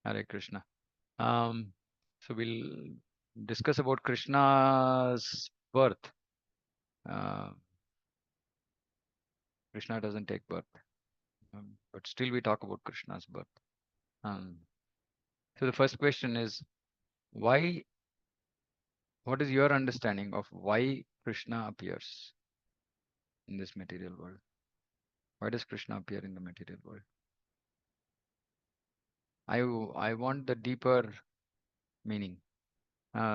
Hare Krishna. So we'll discuss about Krishna's birth. Uh, Krishna doesn't take birth, but still we talk about Krishna's birth. Um, so the first question is why? What is your understanding of why Krishna appears in this material world? Why does Krishna appear in the material world? I want the deeper meaning.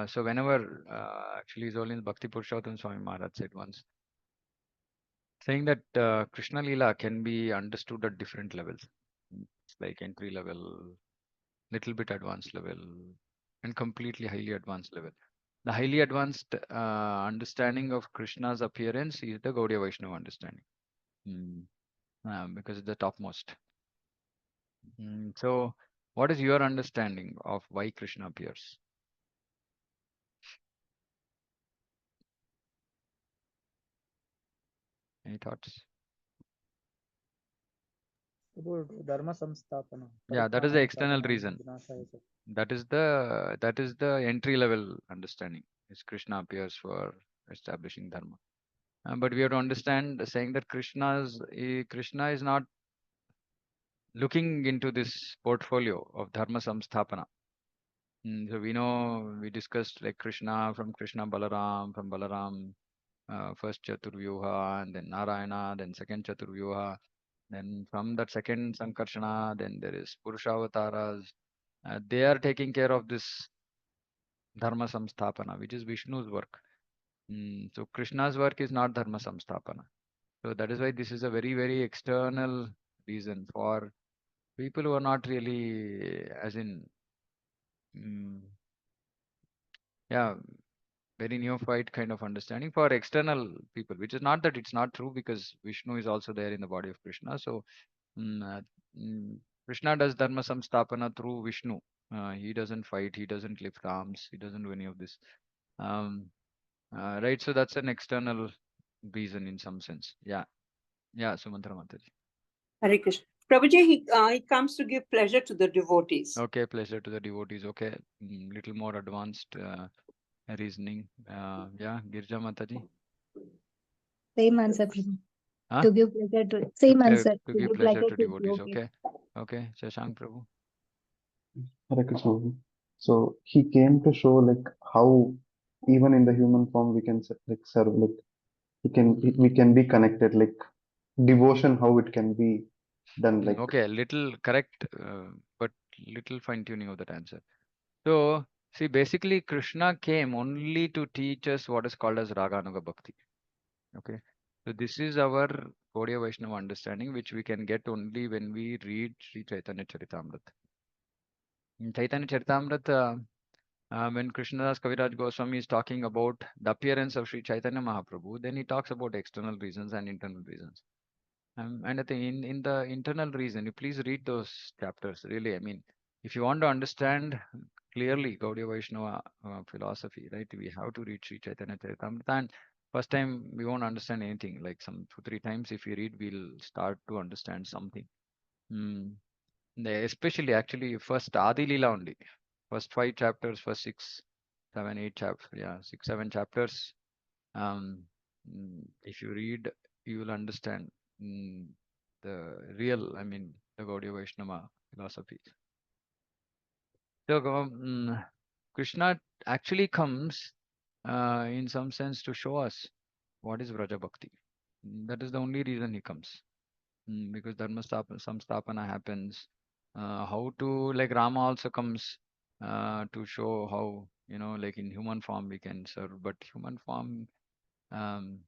So whenever actually His Holiness Bhakti Purushottam Swami Maharaj said once, saying that Krishna Lila can be understood at different levels. It's like entry level, little bit advanced level, and completely highly advanced level. The highly advanced understanding of Krishna's appearance is the Gaudiya Vaishnava understanding, mm. Because it's the topmost. So, what is your understanding of why Krishna appears? Any thoughts? About dharma samstapana, Yeah, that is the paritrana external sadhanam reason. vinashaya cha. That is the entry level understanding. Is Krishna appears for establishing dharma. But we have to understand saying that Krishna is not looking into this portfolio of dharma samsthapana. So we know we discussed like Krishna from Krishna Balaram, from Balaram first Chaturvyuha, and then Narayana, then second Chaturvyuha, then from that second Sankarshana, then there is Purushavasaras. They are taking care of this dharma samsthapana, which is Vishnu's work. So Krishna's work is not dharma samsthapana. So that is why this is a very, very external reason for people who are not really, as in, mm, yeah, very neophyte kind of understanding for external people, which is not that it's not true because Vishnu is also there in the body of Krishna. So mm, uh, mm, Krishna does dharma samstapana through Vishnu. He doesn't fight, he doesn't lift arms, he doesn't do any of this. Um, right, so that's an external reason in some sense. Yeah, yeah, Sumantra Mataji. Hare Krishna. Prabhuji, he comes to give pleasure to the devotees. Okay, pleasure to the devotees. Okay, little more advanced reasoning. Yeah, Girja Mataji. Same answer, Prabhu. Huh? To give pleasure to same answer. To To give give pleasure pleasure to to devotees. devotees. Okay, okay, Shashank Prabhu. Hare Krishna. So he came to show like how even in the human form we can like serve, like we can be connected, like devotion, how it can be done, like Okay, little correct, but little fine tuning of that answer. So, see, basically, Krishna came only to teach us what is called as Raganuga Bhakti. Okay, so this is our Gaudiya Vaishnava understanding, which we can get only when we read Sri Chaitanya Charitamrita. In Chaitanya Charitamrita, when Krishnadas Kaviraj Goswami is talking about the appearance of Sri Chaitanya Mahaprabhu, then he talks about external reasons and internal reasons. And I think in the internal reason, you please read those chapters. Really, I mean, if you want to understand clearly Gaudiya Vaishnava philosophy, right, we have to read Sri Chaitanya Charitamrita. And first time we won't understand anything. Like some 2, 3 times, if we read, we'll start to understand something. Mm. Especially actually first Adi Leela only. First 5 chapters, first 6, 7, 8 chapters, yeah, 6, 7 chapters. If you read, you will understand mm, the real, I mean, the Gaudiya Vaishnava philosophy. So Krishna actually comes in some sense to show us what is Vraja Bhakti. That is the only reason he comes. Because Dharma Samstapana happens. How to, like Rama also comes to show how, like in human form we can serve, but human form, um,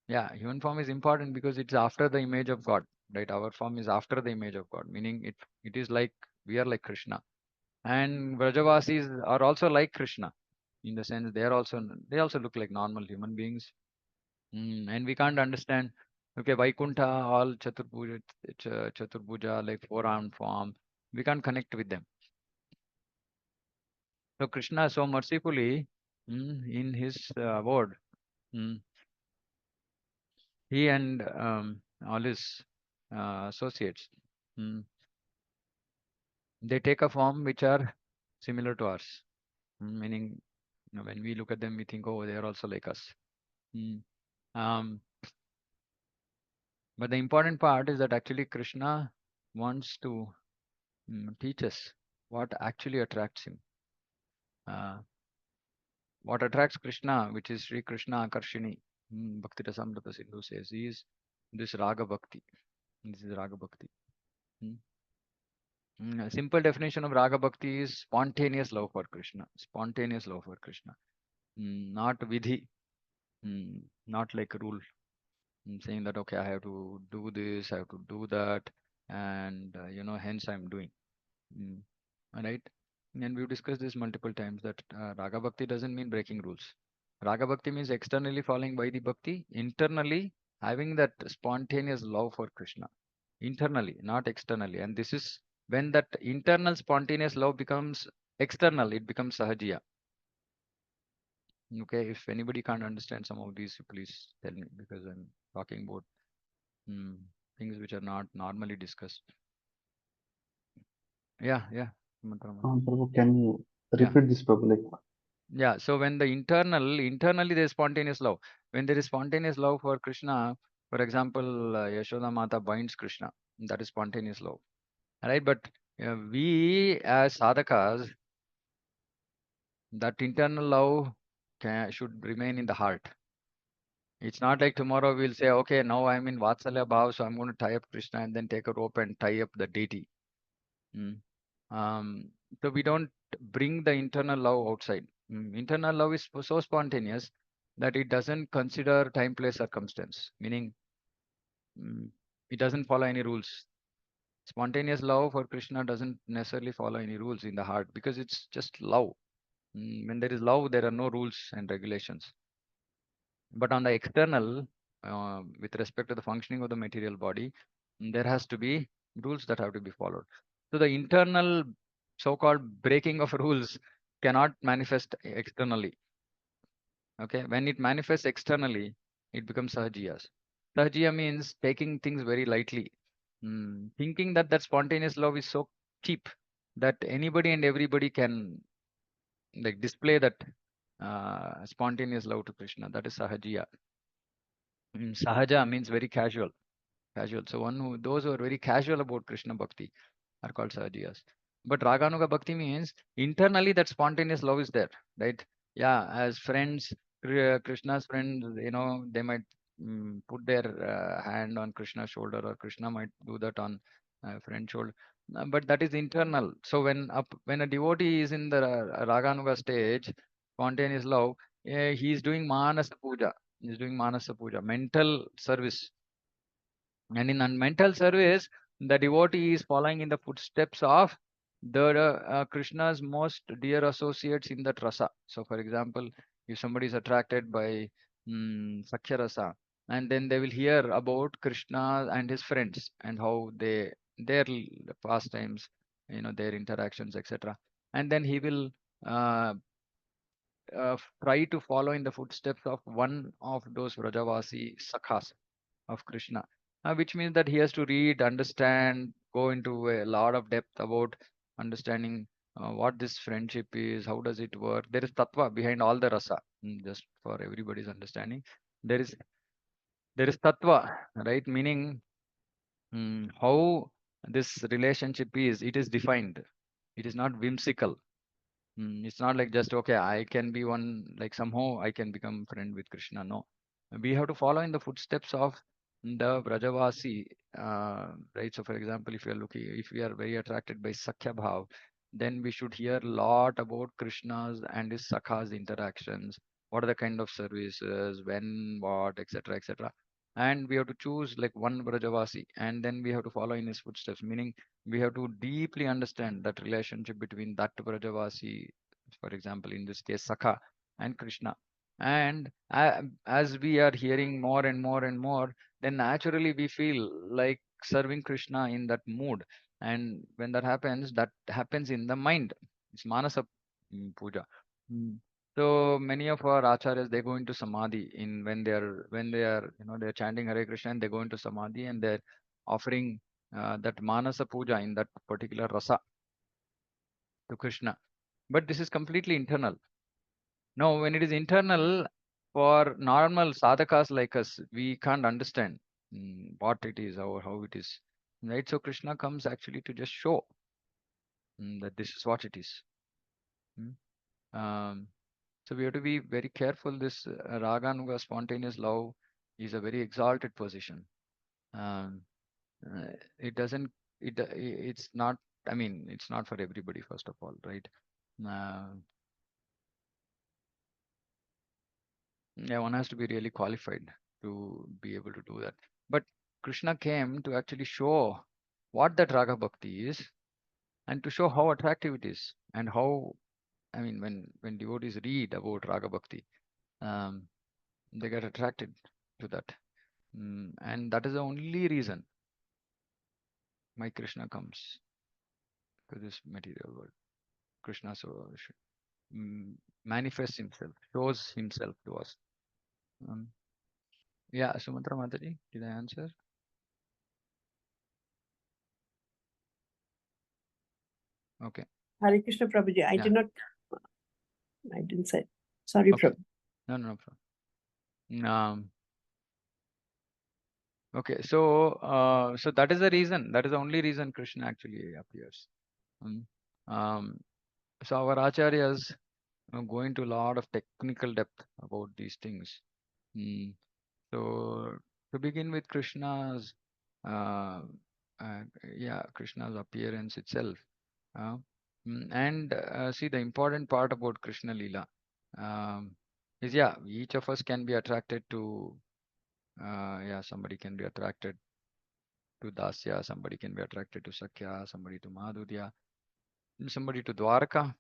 yeah, human form is important because it's after the image of God, right? Our form is after the image of God, meaning it is like we are like Krishna. And Vrajavasis are also like Krishna in the sense they also look like normal human beings. And we can't understand. Okay, Vaikuntha, all Chaturbhuja, like four-armed form. We can't connect with them. So Krishna so mercifully, in his word, mm, he and all his associates, mm, they take a form which are similar to ours. Meaning, when we look at them, we think, oh, they are also like us. Mm. Um, but the important part is that actually Krishna wants to teach us what actually attracts him. Uh, what attracts Krishna, which is Sri Krishna Akarshini, Bhakti Rasamrita Sindhu says, is this Raga Bhakti. This is Raga Bhakti. Mm. A simple definition of Raga Bhakti is spontaneous love for Krishna. Spontaneous love for Krishna. Not vidhi, not like a rule. Saying that, okay, I have to do this, I have to do that, and hence I'm doing. Right? And we've discussed this multiple times that Raga Bhakti doesn't mean breaking rules. Raga Bhakti means externally following by the Bhakti, internally having that spontaneous love for Krishna. Internally, not externally. And this is when that internal spontaneous love becomes external, it becomes Sahajiya. Okay, if anybody can't understand some of these, please tell me, because I'm talking about things which are not normally discussed. Yeah. Mantra. Prabhu, can you Yeah. repeat this, Prabhu? Like, Yeah, so when the internally there is spontaneous love. When there is spontaneous love for Krishna, for example, Yashoda Mata binds Krishna. That is spontaneous love. Right? But we as sadhakas, that internal love should remain in the heart. It's not like tomorrow we'll say, okay, now I'm in Vatsalya Bhav, so I'm going to tie up Krishna and then take a rope and tie up the deity. Mm. So we don't bring the internal love outside. Internal love is so spontaneous that it doesn't consider time, place, circumstance. Meaning, it doesn't follow any rules. Spontaneous love for Krishna doesn't necessarily follow any rules in the heart because it's just love. When there is love, there are no rules and regulations. But on the external, with respect to the functioning of the material body, there has to be rules that have to be followed. So the internal so-called breaking of rules cannot manifest externally. Okay, when it manifests externally, it becomes sahajiyas. Sahajiya means taking things very lightly, thinking that that spontaneous love is so cheap that anybody and everybody can like display that spontaneous love to Krishna. That is sahajiya. Sahaja means very casual. Casual. So those who are very casual about Krishna Bhakti are called Sahajiyas. But Raganuga Bhakti means internally that spontaneous love is there, right? Yeah, as friends, Krishna's friends, they might put their hand on Krishna's shoulder, or Krishna might do that on friend's shoulder. But that is internal. So when a devotee is in the Raganuga stage, spontaneous love, he is doing Manasa Puja. He is doing Manasa Puja, mental service. And in mental service, the devotee is following in the footsteps of the Krishna's most dear associates in that rasa. So, for example, if somebody is attracted by Sakhya rasa, and then they will hear about Krishna and his friends and how their pastimes, their interactions, etc. And then he will uh, try to follow in the footsteps of one of those Vrajavasi Sakhas of Krishna, which means that he has to read, understand, go into a lot of depth about understanding what this friendship is, how does it work. There is tattva behind all the rasa, just for everybody's understanding. There is there is tattva, right? Meaning how this relationship is. It is defined. It is not whimsical. It's not like just okay, I can be one, like somehow I can become friend with Krishna. No, we have to follow in the footsteps of the Brajavasi, right? So, for example, if we are very attracted by Sakhya Bhav, then we should hear a lot about Krishna's and his Sakha's interactions. What are the kind of services, when, what, etc., etc. And we have to choose like one Brajavasi, and then we have to follow in his footsteps. Meaning, we have to deeply understand that relationship between that Brajavasi, for example, in this case, Sakha and Krishna. And as we are hearing more and more and more, then naturally we feel like serving Krishna in that mood. And when that happens in the mind. It's Manasa Puja. Mm. So many of our acharyas, they go into samadhi in when they are they're chanting Hare Krishna, and they go into samadhi and they're offering that Manasa Puja in that particular rasa. to Krishna. But this is completely internal. Now, when it is internal, for normal sadhakas like us, we can't understand what it is or how it is. Right? So Krishna comes actually to just show that this is what it is. Mm. So we have to be very careful. This Raganuga, spontaneous love, is a very exalted position. Um, it doesn't, it's not, I mean, it's not for everybody, first of all, right? Uh, yeah, one has to be really qualified to be able to do that. But Krishna came to actually show what that Raga Bhakti is and to show how attractive it is and how, I mean, when devotees read about Raga Bhakti, um, they get attracted to that. And that is the only reason why Krishna comes to this material world. Krishna manifests himself, shows himself to us. Yeah, Sumatra Mataji, did I answer? Okay. Hare Krishna Prabhuji, I Yeah. did not, I didn't say. Sorry, Okay. Prabhu. No problem. Okay, so that is the reason. That is the only reason Krishna actually appears. So our acharyas go into a lot of technical depth about these things. So to begin with Krishna's, uh, Krishna's appearance itself. And see, the important part about Krishna Leela is, each of us can be attracted to, somebody can be attracted to Dasya, somebody can be attracted to Sakya, somebody to Madhurya, somebody to Dwarka,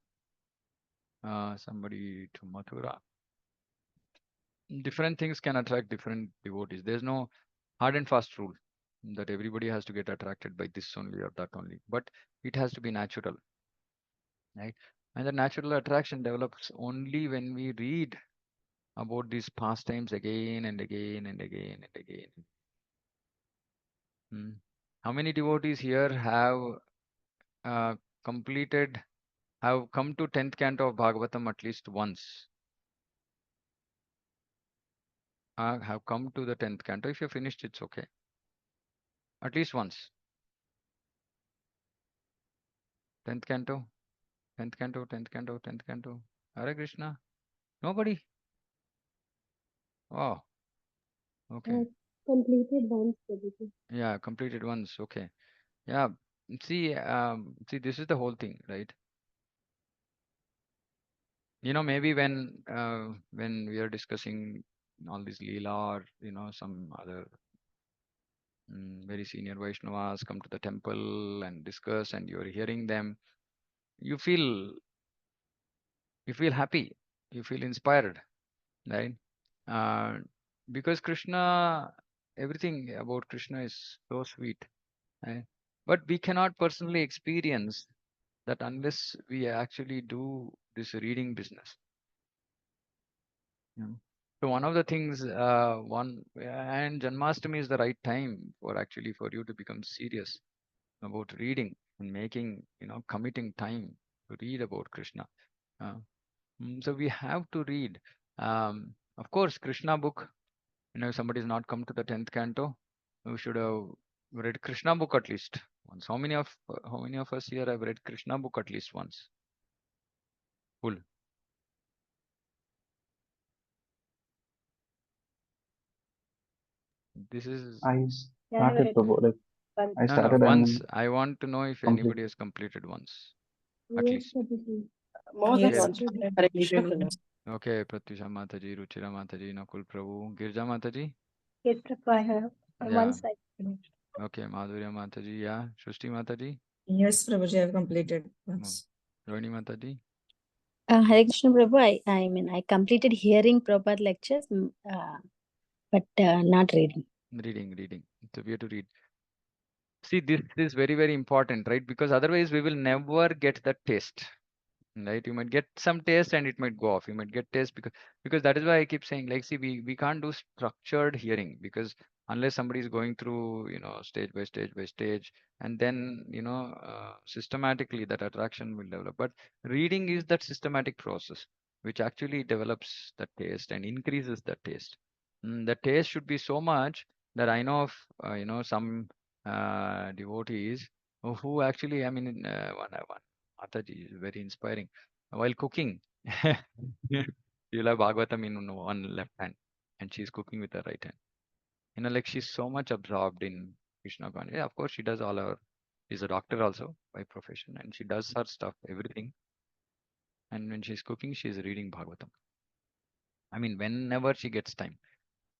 somebody to Mathura. Different things can attract different devotees. There's no hard and fast rule that everybody has to get attracted by this only or that only, but it has to be natural, right? And the natural attraction develops only when we read about these pastimes again and again and again and again. How many devotees here have uh, completed, have come to 10th canto of Bhagavatam at least once? Have come to the 10th canto. If you finished, it's okay. At least once. 10th canto, 10th canto, 10th canto, 10th canto. Hare Krishna. Nobody? Oh, okay. Completed once, Prabhuji. Yeah, completed once. Okay. Yeah. See, this is the whole thing, right? Maybe when we are discussing all this Leela or, some other very senior Vaishnavas come to the temple and discuss and you're hearing them, you feel happy, you feel inspired, right? Uh, because Krishna, everything about Krishna is so sweet, right? But we cannot personally experience that unless we actually do this reading business. So one of the things, and Janmashtami is the right time for you to become serious about reading and making, committing time to read about Krishna. Uh, so we have to read. Of course, Krishna book. If somebody has not come to the 10th canto, we should have read Krishna book at least once. How many of us here have read Krishna book at least once? Full. This is I Yeah, I started read Prabhu, like once. I no started once. and I want to know if complete. anybody has completed once at Yes, least. Prabhuji. More than Yes. once. Hare Krishna Prabhu. Okay, Pratyusha Mataji, Ruchira Mataji, Nakul Prabhu, Girja Mataji. Yes, Prabhu, I have. Yeah. Once I finished. Okay, Madhurya Mataji, yeah. Shushti Mataji, Yes, Prabhuji, I have completed once. Rohini Mataji. Hare Krishna Prabhu, I mean, I completed hearing Prabhupada lectures, but not reading. Reading. So we have to read. See, this is very, very important, right? Because otherwise we will never get the taste, right? You might get some taste and it might go off. You might get taste because that is why I keep saying, like, see, we can't do structured hearing because unless somebody is going through, stage by stage by stage, and then, systematically that attraction will develop. But reading is that systematic process which actually develops the taste and increases the taste. The taste should be so much that I know of, some devotees who actually, I mean, one Mataji is very inspiring. While cooking, you'll have Bhagavatam in one left hand, and she's cooking with her right hand. Like she's so much absorbed in Krishna consciousness. Yeah, of course, she does all her. She's a doctor also by profession, and she does her stuff, everything. And when she's cooking, she's reading Bhagavatam. I mean, whenever she gets time,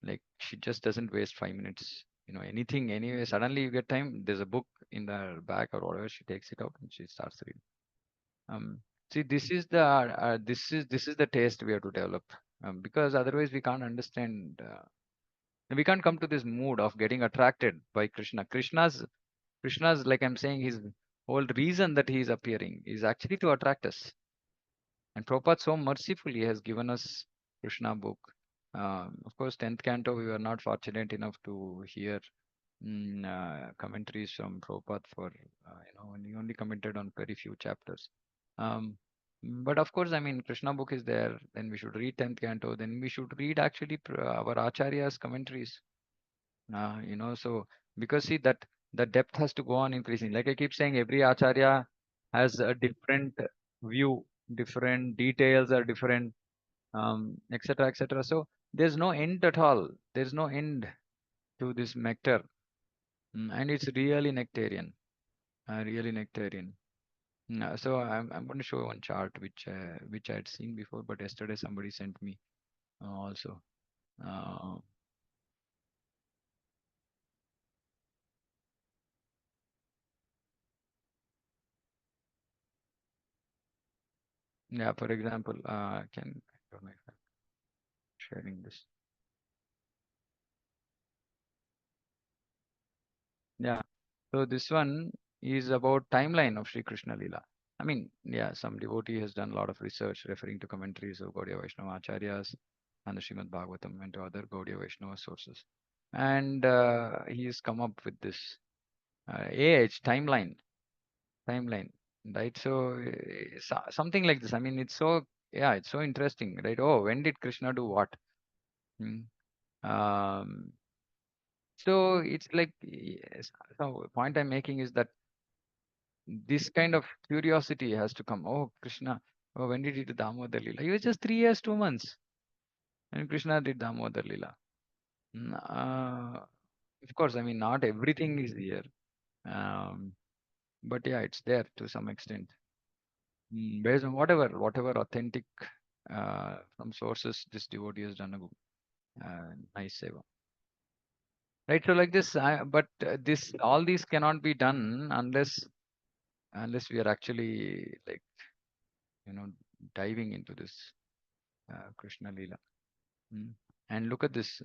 like she just doesn't waste 5 minutes. Anything, anyway. Suddenly you get time. There's a book in the bag or whatever. She takes it out and she starts reading. See, this is the taste we have to develop, because otherwise we can't understand. We can't come to this mood of getting attracted by Krishna. Krishna's, like I'm saying, his whole reason that he is appearing is actually to attract us. And Prabhupada so mercifully has given us Krishna book. Of course, 10th canto, we were not fortunate enough to hear commentaries from Prabhupada for, when he only commented on very few chapters. But of course, I mean, Krishna book is there. Then we should read 10th canto. Then we should read actually our Acharya's commentaries. So because see that the depth has to go on increasing. Like I keep saying, every Acharya has a different view, different details are different, etc., etc. So there's no end at all. There's no end to this nectar. And it's really nectarian, really nectarian. So I'm going to show one chart which I had seen before, but yesterday somebody sent me also. Uh, yeah, for example, I don't know if I'm sharing this. Yeah. So this one is about timeline of Sri Krishna Lila. I mean, yeah, some devotee has done a lot of research referring to commentaries of Gaudiya Vaishnava Acharyas and the Srimad Bhagavatam and to other Gaudiya Vaishnava sources. And he's come up with this age timeline, right? So something like this. I mean, it's so interesting, right? Oh, when did Krishna do what? Hmm. Um, so it's like, yes, so point I'm making is that this kind of curiosity has to come. Oh, Krishna, oh, when did he do Damodar Lila? He was just 3 years, 2 months, and Krishna did Damodar Lila. Of course, I mean, not everything is here, um, but yeah, it's there to some extent. Based on whatever authentic from sources, this devotee has done a nice seva. Right, so like this, but this all these cannot be done unless we are actually like diving into this Krishna Lila. And look at this,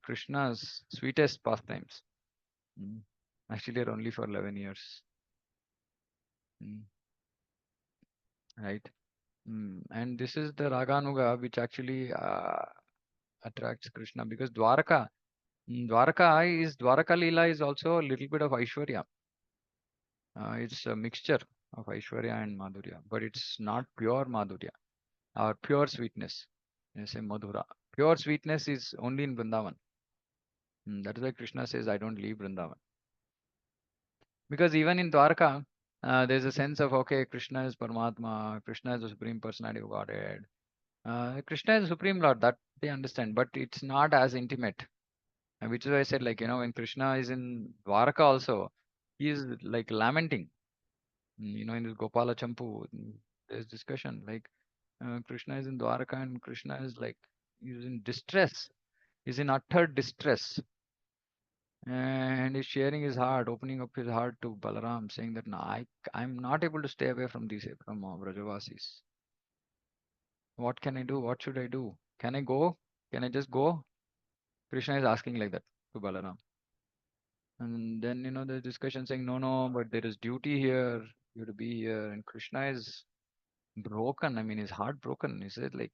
Krishna's sweetest pastimes. Actually, are only for 11 years. Right? And this is the Raganuga which actually attracts Krishna because Dwaraka Lila is also a little bit of Aishwarya. It's a mixture of Aishwarya and Madhurya, but it's not pure Madhurya or pure sweetness. You say Madhura. Pure sweetness is only in Vrindavan. That is why Krishna says, I don't leave Vrindavan. Because even in Dwarka, there's a sense of, okay, Krishna is Paramatma, Krishna is the Supreme Personality of Godhead. Krishna is the Supreme Lord, that they understand, but it's not as intimate. Which is why I said, like, when Krishna is in Dwarka also, he is like lamenting. In this Gopala Champu, there's discussion like Krishna is in Dwarka and Krishna is like, he's in distress, he's in utter distress. And he's sharing his heart, opening up his heart to Balaram, saying that, no, I'm not able to stay away from these, from Brajavasis. What can I do? What should I do? Can I go? Can I just go? Krishna is asking like that to Balaram. And then, the discussion saying, no, but there is duty here. You have to be here. And Krishna is broken. I mean, his heart broken. He said, like,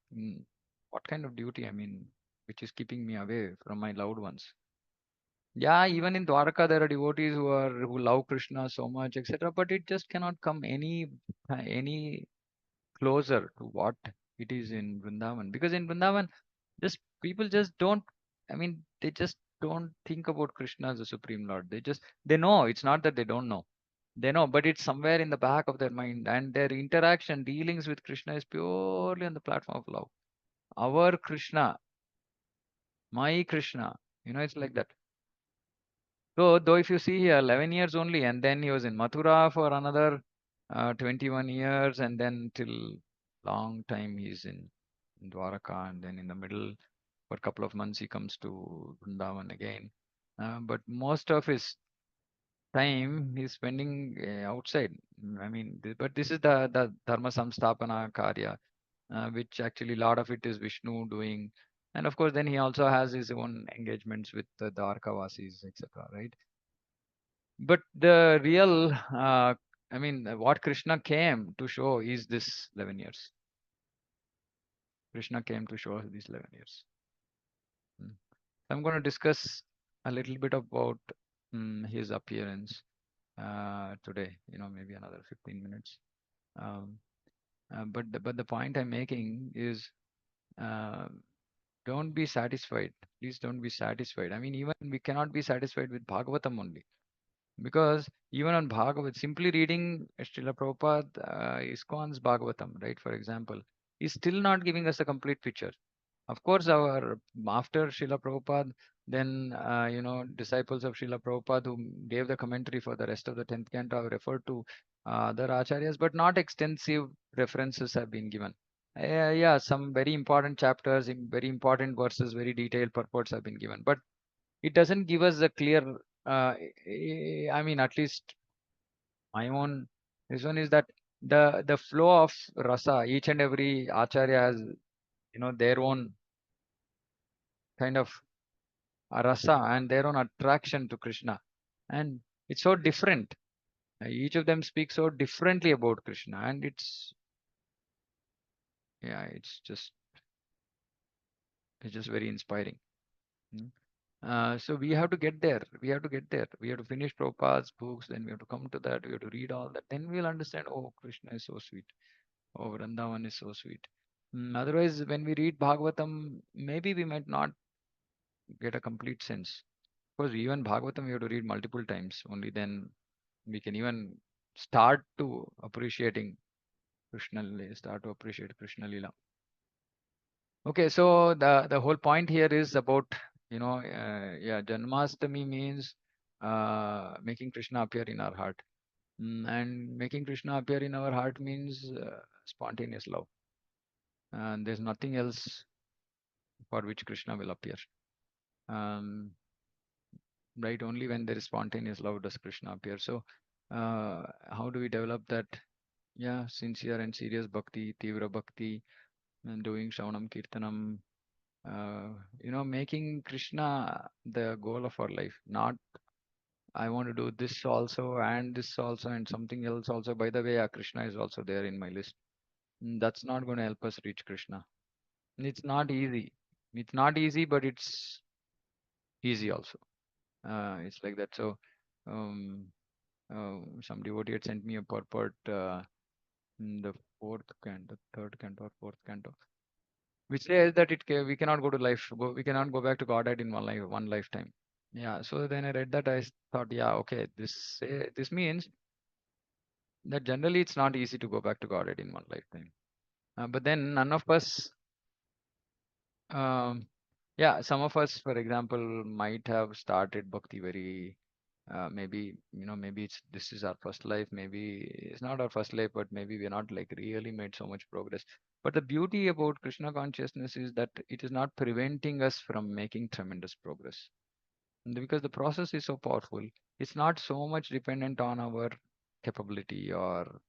what kind of duty? I mean, which is keeping me away from my loved ones. Yeah, even in Dwarka, there are devotees who love Krishna so much, etc. But it just cannot come any closer to what it is in Vrindavan. Because in Vrindavan, just people just don't. I mean, they just don't think about Krishna as the supreme Lord. They know. It's not that they don't know. They know, but it's somewhere in the back of their mind, and their interaction, dealings with Krishna is purely on the platform of love. Our Krishna, my Krishna, it's like that. So, though if you see here, 11 years only, and then he was in Mathura for another 21 years, and then till long time he's in Dwaraka, and then in the middle for a couple of months he comes to Vrindavan again. But most of his time he's spending outside. I mean, but this is the Dharma Samstapana Karya, which actually a lot of it is Vishnu doing. And of course, then he also has his own engagements with the Dwarkavasis, etc. Right? But the real, I mean, what Krishna came to show is this 11 years. Krishna came to show us these 11 years. Mm. I'm going to discuss a little bit about his appearance today, maybe another 15 minutes. Um, but the point I'm making is uh, don't be satisfied. Please don't be satisfied. I mean, even we cannot be satisfied with Bhagavatam only. Because even on Bhagavad, simply reading Srila Prabhupada, ISKCON's Bhagavatam, right, for example, is still not giving us a complete picture. Of course, after Srila Prabhupada, then disciples of Srila Prabhupada who gave the commentary for the rest of the 10th canto have referred to other acharyas, but not extensive references have been given. Yeah, some very important chapters, very important verses, very detailed purports have been given, but it doesn't give us a clear. I mean, at least my own. This one is that the flow of rasa, each and every acharya has their own kind of rasa and their own attraction to Krishna. And it's so different. Each of them speaks so differently about Krishna. And it's just very inspiring. Mm. So we have to get there. We have to get there. We have to finish Prabhupada's books. Then we have to come to that. We have to read all that. Then we'll understand, oh, Krishna is so sweet. Oh, Vrindavan is so sweet. Otherwise, when we read Bhagavatam, maybe we might not get a complete sense. Because even Bhagavatam, we have to read multiple times. Only then we can even start to appreciating start to appreciate Krishna Lila. Okay, so the whole point here is about Janmashtami means making Krishna appear in our heart, and making Krishna appear in our heart means spontaneous love, and there's nothing else for which Krishna will appear. Um, right? Only when there is spontaneous love does Krishna appear. So, how do we develop that? Yeah, sincere and serious bhakti, tivra bhakti, and doing Shravanam Kirtanam, making Krishna the goal of our life. Not, I want to do this also and this also and something else also. By the way, Krishna is also there in my list. That's not going to help us reach Krishna. It's not easy. It's not easy, but it's easy also. It's like that. So, um, some devotee had sent me a purport in the third canto or fourth canto, which says that we cannot we cannot go back to Godhead in one lifetime. Yeah. So then I read that, I thought, yeah, okay, this means that generally it's not easy to go back to Godhead in one lifetime. But then none of us, um, yeah, some of us, for example, might have started bhakti very maybe maybe this is our first life, maybe it's not our first life, but maybe we're not like really made so much progress. But the beauty about Krishna consciousness is that it is not preventing us from making tremendous progress. And because the process is so powerful, it's not so much dependent on our capability, or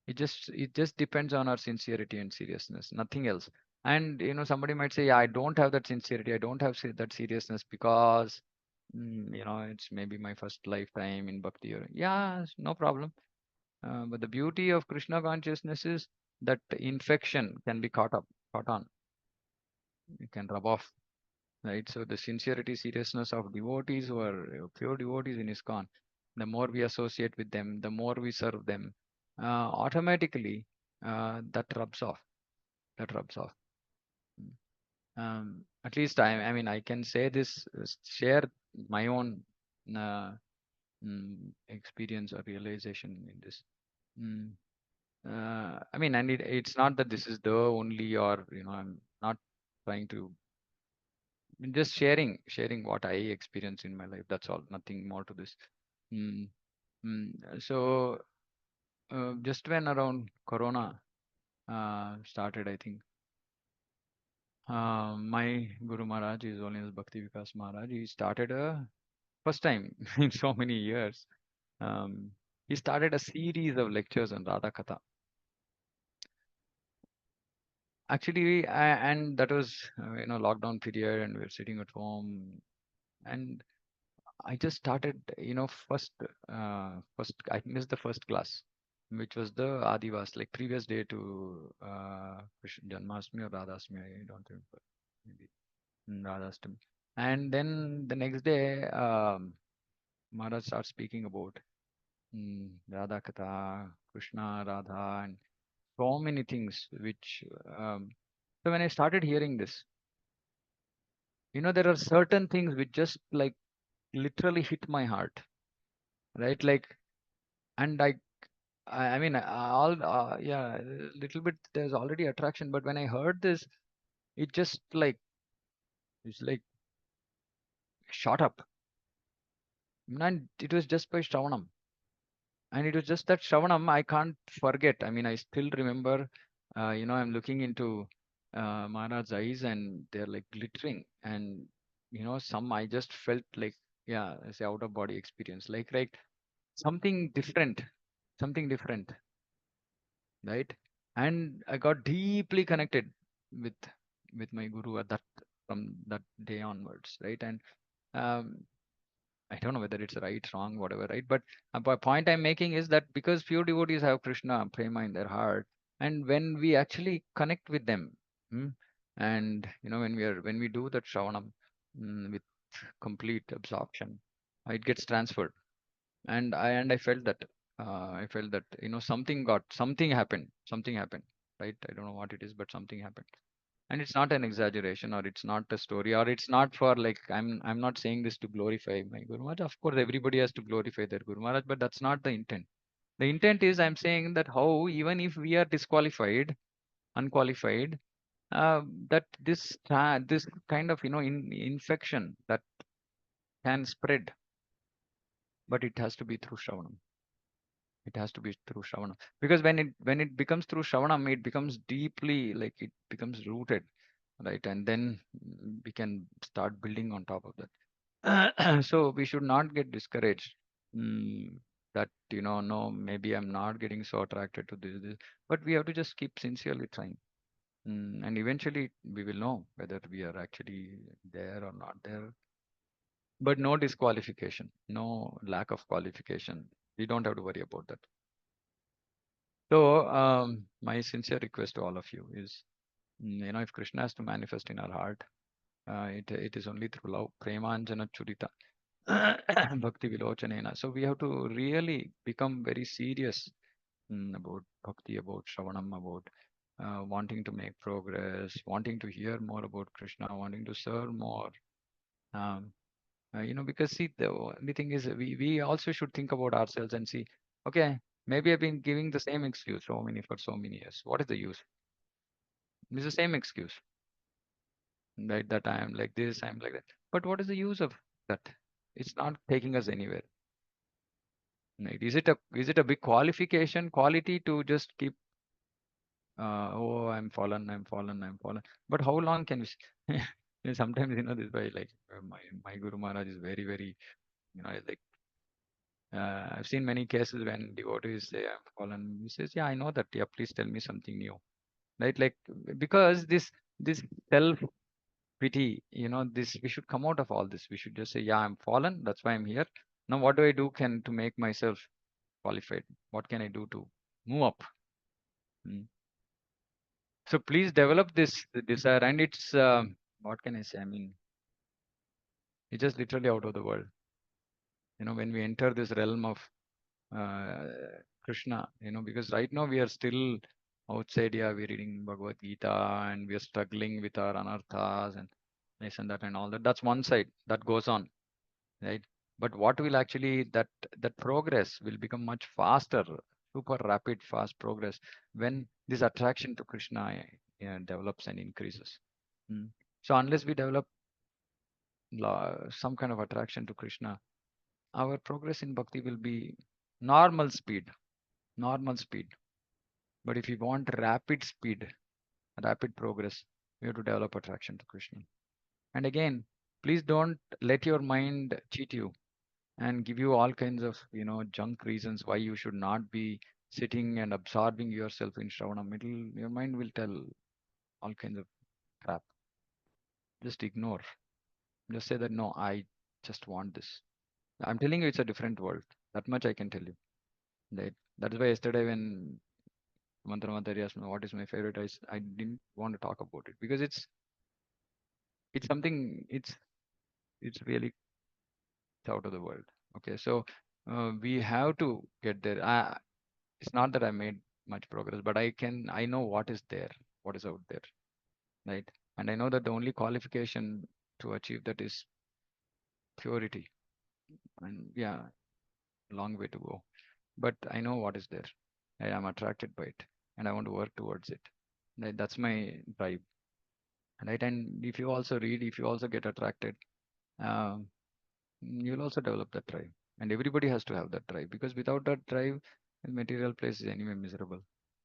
it just depends on our sincerity and seriousness, nothing else. And somebody might say, yeah, I don't have that sincerity, I don't have that seriousness because it's maybe my first lifetime in bhakti. Or yeah, no problem. But the beauty of Krishna consciousness is that infection can be caught on. You can rub off. right? So the sincerity, seriousness of devotees who are pure devotees in ISKCON, the more we associate with them, the more we serve them, automatically that rubs off. That rubs off. Mm. At least I mean, I can say this, share my own uh, experience or realization in this. Mm. I mean, and it's not that this is the only, or I'm not trying to, just sharing what I experience in my life. That's all. Nothing more to this. Mm. So just when around Corona started, I think my Guru Maharaj, His Holiness Bhakti Vikas Maharaj, he started a first time in so many years. Um, he started a series of lectures on Radha Katha. Actually, and that was lockdown period, and we were sitting at home, and I just started, first I missed the first class, which was the Adivas, like previous day to Krishna Janmashtami or Radhastami, I don't remember, maybe Radhastami. And then the next day, Maharaj starts speaking about Radha Katha, Krishna, Radha, and so many things, which, so when I started hearing this, there are certain things which just like literally hit my heart, right? Like, and I mean, all, yeah, a little bit, there's already attraction, but when I heard this, it just like, it's like shot up. And it was just by Shravanam. And it was just that Shravanam, I can't forget. I mean, I still remember, I'm looking into Maharaj's eyes and they're like glittering. And, some I just felt like, yeah, it's a out of body experience. Like something different, something different, right? And I got deeply connected with my guru at that, from that day onwards, right? And um, I don't know whether it's right, wrong, whatever, right? But a point I'm making is that because pure devotees have Krishna prema in their heart, and when we actually connect with them, hmm, and when we do that Shravanam with complete absorption, it gets transferred. And I felt that, something happened, right? I don't know what it is, but something happened. And it's not an exaggeration, or it's not a story, or it's not for like, I'm not saying this to glorify my Guru Maharaj. Of course everybody has to glorify their Guru Maharaj, but that's not the intent. The intent is, I'm saying that how, even if we are disqualified, unqualified, that this kind of infection that can spread, but it has to be through Shravanam. It has to be through Shravanam, because when it becomes through Shravanam, it becomes deeply, like, it becomes rooted, right? And then we can start building on top of that. So we should not get discouraged, mm, that no, maybe I'm not getting so attracted to this, but we have to just keep sincerely trying, and eventually we will know whether we are actually there or not there. But no disqualification, no lack of qualification. We don't have to worry about that. So, my sincere request to all of you is, if Krishna has to manifest in our heart, it is only through love, premanjana churita, bhakti vilochanena. So we have to really become very serious about bhakti, about Shravanam, about wanting to make progress, wanting to hear more about Krishna, wanting to serve more. Um, because see, the only thing is, we also should think about ourselves and see, okay, maybe I've been giving the same excuse for so many years. What is the use? It's the same excuse, right? That I am like this, I'm like that. But what is the use of that? It's not taking us anywhere. Right? Is it a big quality to just keep, oh, I'm fallen, I'm fallen, I'm fallen. But how long can we? Sometimes this way, like, my Guru Maharaj is very, very, like, I've seen many cases when devotees say, I'm fallen. He says, yeah, I know that. Yeah, please tell me something new. Right? Like, because this self pity, this, we should come out of all this. We should just say, yeah, I'm fallen. That's why I'm here. Now, what do I do to make myself qualified? What can I do to move up? So please develop this desire, and it's, what can I say? I mean, It's just literally out of the world. When we enter this realm of uh, Krishna, because right now we are still outside. Yeah, we're reading Bhagavad Gita and we are struggling with our anarthas and this and that and all that. That's one side that goes on, right? But what will actually that progress will become much faster, super rapid, fast progress when this attraction to Krishna develops and increases. Mm. So unless we develop some kind of attraction to Krishna, our progress in bhakti will be normal speed, normal speed. But if you want rapid speed, rapid progress, you have to develop attraction to Krishna. And again, please don't let your mind cheat you and give you all kinds of junk reasons why you should not be sitting and absorbing yourself in Shravana. Your mind will tell all kinds of crap. Just ignore. Just say that no, I just want this. I'm telling you, it's a different world. That much I can tell you. Right? That is why yesterday when Mantra Matari asked me what is my favorite, I didn't want to talk about it because it's something it's really out of the world. Okay, so we have to get there. It's not that I made much progress, but I know what is there, what is out there, right? And I know that the only qualification to achieve that is purity. And yeah, long way to go. But I know what is there. I am attracted by it, and I want to work towards it. That's my drive, right? And if you also read, if you also get attracted, um, you'll also develop that drive. And everybody has to have that drive because without that drive, the material place is anyway miserable,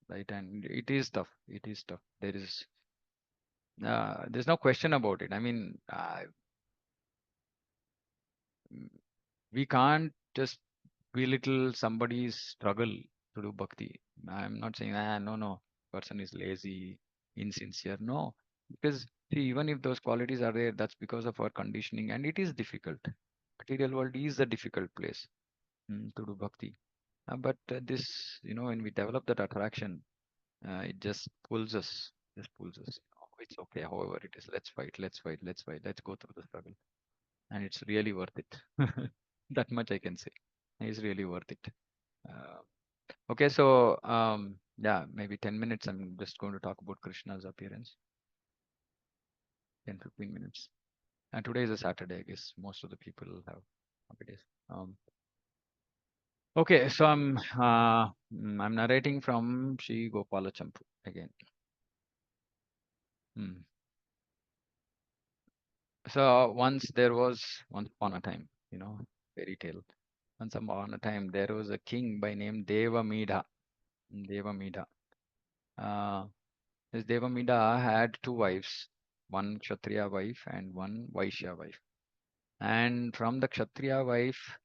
right? And it is tough. It is tough. There's no question about it. I mean, we can't just belittle somebody's struggle to do bhakti. I'm not saying, no, person is lazy, insincere. No, because see, even if those qualities are there, that's because of our conditioning, and it is difficult. Material world is a difficult place to do bhakti. But this, when we develop that attraction, it just pulls us, just pulls us. It's okay, however it is. Let's fight, let's fight, let's fight. Let's go through the struggle, and it's really worth it. That much I can say. It's really worth it. Uh, okay, so yeah, maybe 10 minutes. I'm just going to talk about Krishna's appearance. 10-15 minutes. And today is a Saturday. I guess most of the people have holidays. Okay, so I'm narrating from Sri Gopala Champu again. So once upon a time, fairy tale. Once upon a time, there was a king by name Devamida. Devamida. Uh, this Devamida had two wives, one Kshatriya wife and one Vaishya wife. And from the Kshatriya wife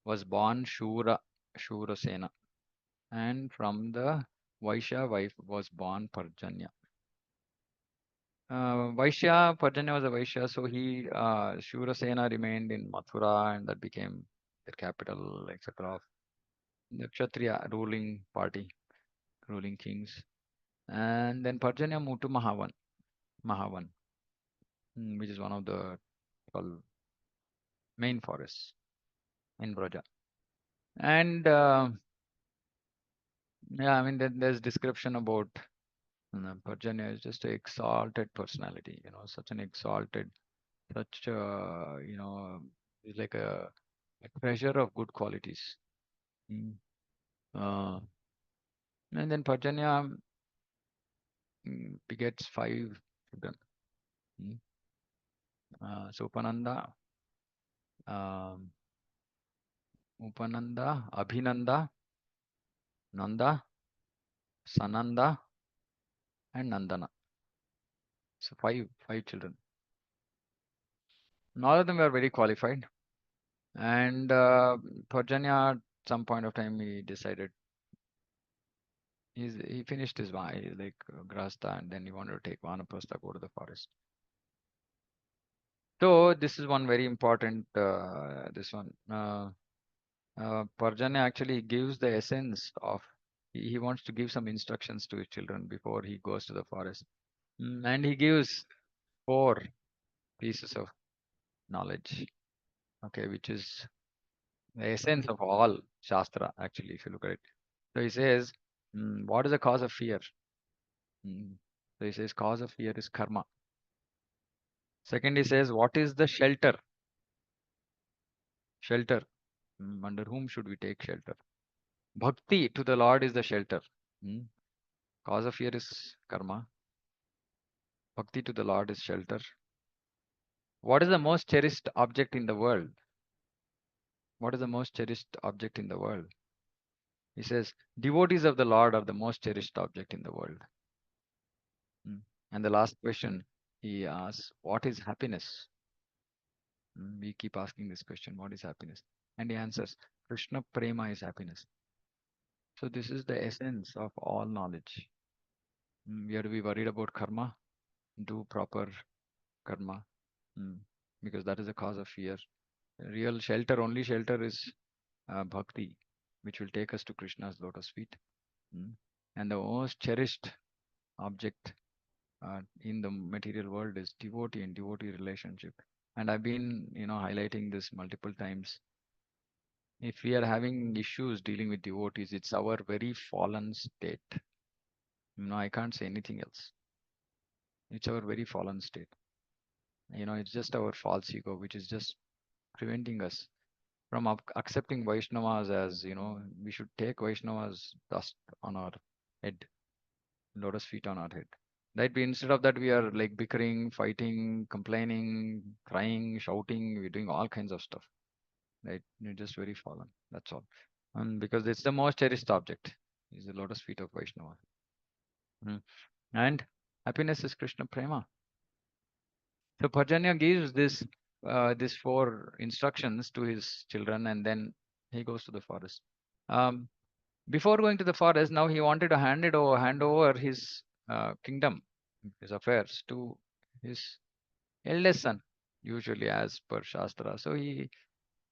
was born Shurasena. And from the Vaishya wife was born Parjanya. Vaishya, Parjanya was a Vaishya, so Shurasena remained in Mathura and that became the capital, etc. of the Kshatriya ruling party, ruling kings. And then Parjanya moved to Mahavan, which is one of the called main forests in Braja. And yeah, I mean, then there's description about Parjanya is just an exalted personality, such an exalted, such is like a treasure of good qualities. Mm. Uh, and then Parjanya begets 5 children. So um, Upananda, Abhinanda, Nanda, Sananda, and Nandana. So five children. All of them were very qualified. And Parjanya, at some point of time, he decided he finished his like Grasta, and then he wanted to take Vanaprastha, go to the forest. So this is one very important. This one. Parjanya actually gives the essence of. He wants to give some instructions to his children before he goes to the forest, and he gives 4 pieces of knowledge. okay, which is the essence of all Shastra, actually, if you look at it. So he says, what is the cause of fear? So he says, cause of fear is karma. Second, he says, what is the shelter? Shelter. Under whom should we take shelter? Bhakti to the Lord is the shelter. Cause of fear is karma. Bhakti to the Lord is shelter. What is the most cherished object in the world? What is the most cherished object in the world? He says, devotees of the Lord are the most cherished object in the world. And the last question he asks, what is happiness? We keep asking this question, what is happiness? And he answers, Krishna Prema is happiness. So this is the essence of all knowledge. We have to be worried about karma, do proper karma, because that is the cause of fear. Real shelter, only shelter is bhakti, which will take us to Krishna's lotus feet. And the most cherished object in the material world is devotee and devotee relationship. And I've been, highlighting this multiple times. If we are having issues dealing with devotees, it's our very fallen state. I can't say anything else. It's our very fallen state. It's just our false ego, which is just preventing us from accepting Vaishnavas as, we should take Vaishnavas dust on our head, lotus feet on our head. Right? Instead of that, we are like bickering, fighting, complaining, crying, shouting. We're doing all kinds of stuff. Right? You're just very fallen. That's all. And because it's the most cherished object, is the lotus feet of Vaishnava. And happiness is Krishna Prema. So Parjanya gives this 4 instructions to his children, and then he goes to the forest. Before going to the forest, now he wanted to hand over his kingdom, his affairs, to his eldest son, usually as per Shastra. So he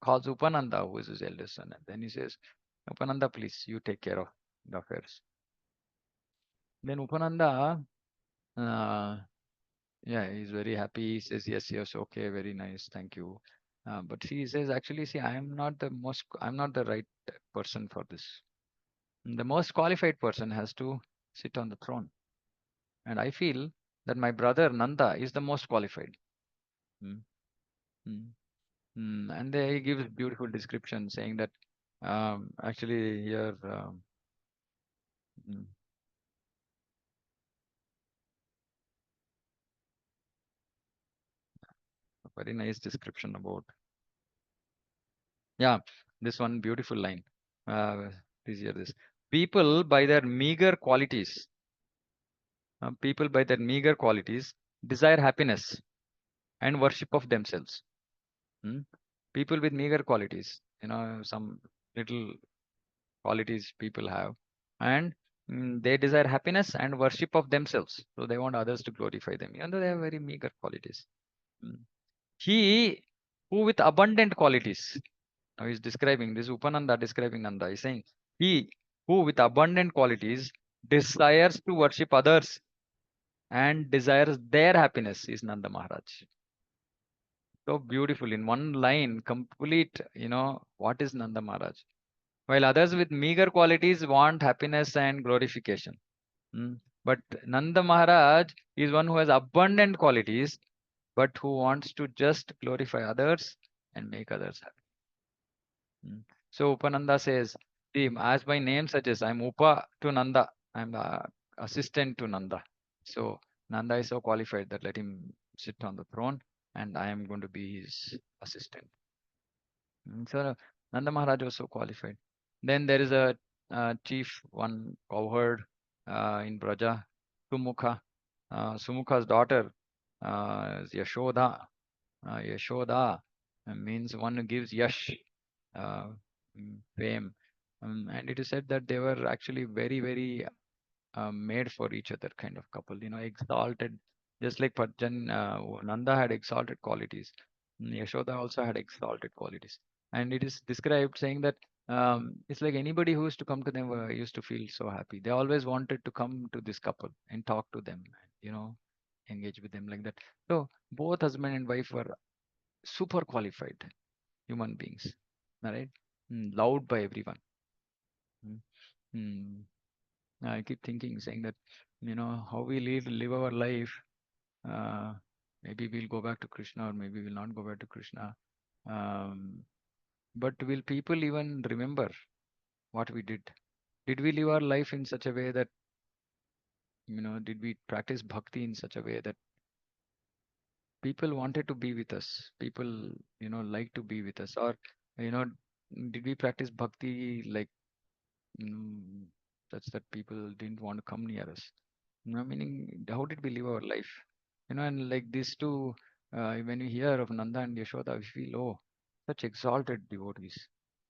calls Upananda, who is his eldest son, and then he says, Upananda, please, you take care of the affairs. Then Upananda, yeah, he's very happy. He says, yes, yes, okay, very nice, thank you. But he says, actually, see, I'm not the right person for this. The most qualified person has to sit on the throne. And I feel that my brother Nanda is the most qualified. Mm, mm, And he gives beautiful description saying that actually here, mm, a very nice description about, yeah, this one beautiful line. Please hear this. People by their meager qualities, desire happiness and worship of themselves. People with meager qualities, some little qualities people have, and they desire happiness and worship of themselves. So they want others to glorify them, even though they have very meager qualities. He who with abundant qualities, now he's describing this Upananda, describing Nanda. He's saying he who with abundant qualities desires to worship others and desires their happiness is Nanda Maharaj. So beautiful in one line, complete, what is Nanda Maharaj? While others with meager qualities want happiness and glorification. But Nanda Maharaj is one who has abundant qualities, but who wants to just glorify others and make others happy. So Upananda says, see, as my name suggests, I'm Upa to Nanda. I'm the assistant to Nanda. So Nanda is so qualified that let him sit on the throne and I am going to be his assistant. So Nanda Maharaj was so qualified. Then there is a chief, one cowherd in Braja, Sumukha. Sumukha's daughter is Yashoda. Yashoda means one who gives yash, uh, fame. And it is said that they were actually very, very made for each other kind of couple, exalted, just like Nanda had exalted qualities. Yashoda also had exalted qualities. And it is described saying that it's like anybody who used to come to them used to feel so happy. They always wanted to come to this couple and talk to them, engage with them like that. So both husband and wife were super qualified. human beings, right? Loved by everyone. Mm, mm. I keep thinking, saying that, how we live our life. Uh, Maybe we'll go back to Krishna, or maybe we'll not go back to Krishna. But will people even remember what we did? Did we live our life in such a way that, did we practice bhakti in such a way that people wanted to be with us? People, like to be with us, or, you know, did we practice bhakti like, mm, such that people didn't want to come near us? Meaning, how did we live our life? And like these two, when we hear of Nanda and Yashoda, we feel, oh, such exalted devotees,